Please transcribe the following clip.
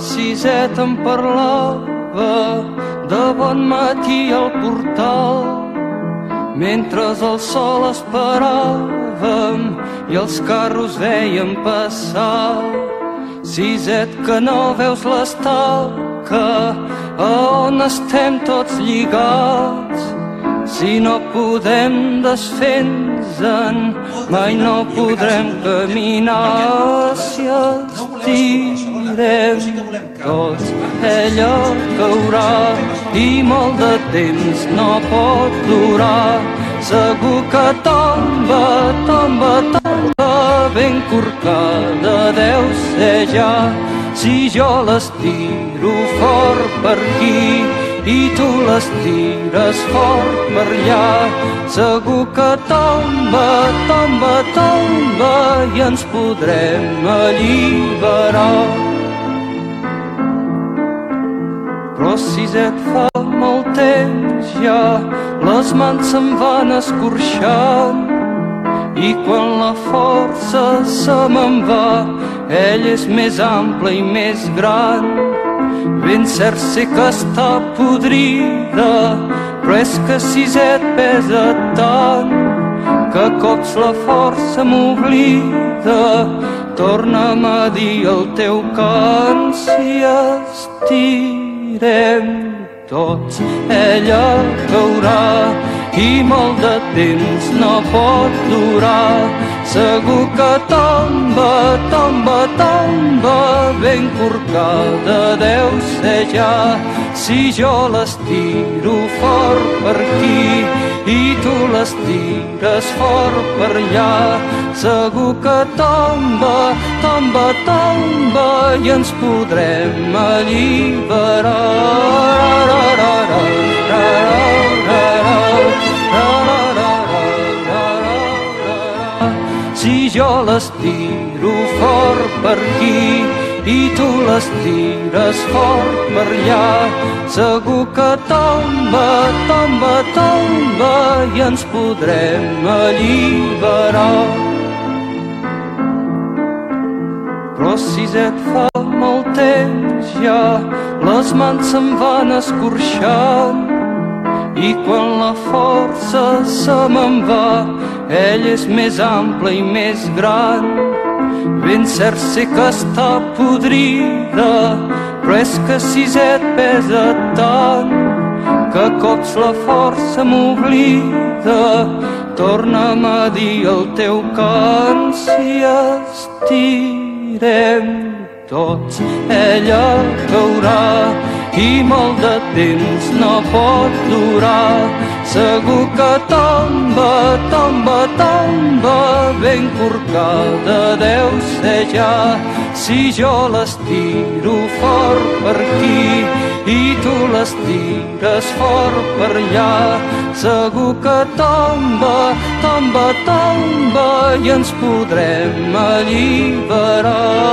Siset em parlava de bon matí al portal, mentre el sol esperàvem i els carros veiem passar. Siset, que no veus l'estaca a on estem tots lligats? Si no podem desfer-nos-en, mai no podrem caminar. Si estirem tots, ella caurà i molt de temps no pot durar. Segur que tomba, tomba, tomba, ben corcada deu ser ja. Si jo l'estiro fort per aquí i tu l'estires fort per allà, segur que tomba, tomba, tomba i ens podrem alliberar. Però Siset, fa molt temps ja les mans se'm van escorxant i quan la força se me'n va, ell és més ample i més gran. Ben cert sé que està podrida, però és que Siset pesa tant que a cops la força m'oblida. Torna'm a dir el teu cant. Si estirem tots, ella caurà i molt de temps no pot durar. Segur que tomba, tomba, tomba, ben corcada deu ser ja. Si jo l'estiro fort per aquí i tu l'estires fort per allà, segur que tomba, tomba, tomba i ens podrem alliberar. Si jo l'estiro fort per aquí i tu l'estires fort per allà, segur que tomba, tomba, tomba i ens podrem alliberar. Però Siset, fa molt temps ja les mans se'm van escorxant i quan la força se me'n va, ell és més ample i més gran. Ben cert sé que està podrida, però és que Siset pesa tant que a cops la força m'oblida. Torna'm a dir el teu cant. Si estirem tots, ella caurà i molt de temps no pot durar. Segur que tomba, tomba, tomba, ben corcada deu ser ja. Si jo l'estiro fort per aquí i tu l'estires fort per allà, segur que tomba, tomba, tomba i ens podrem alliberar.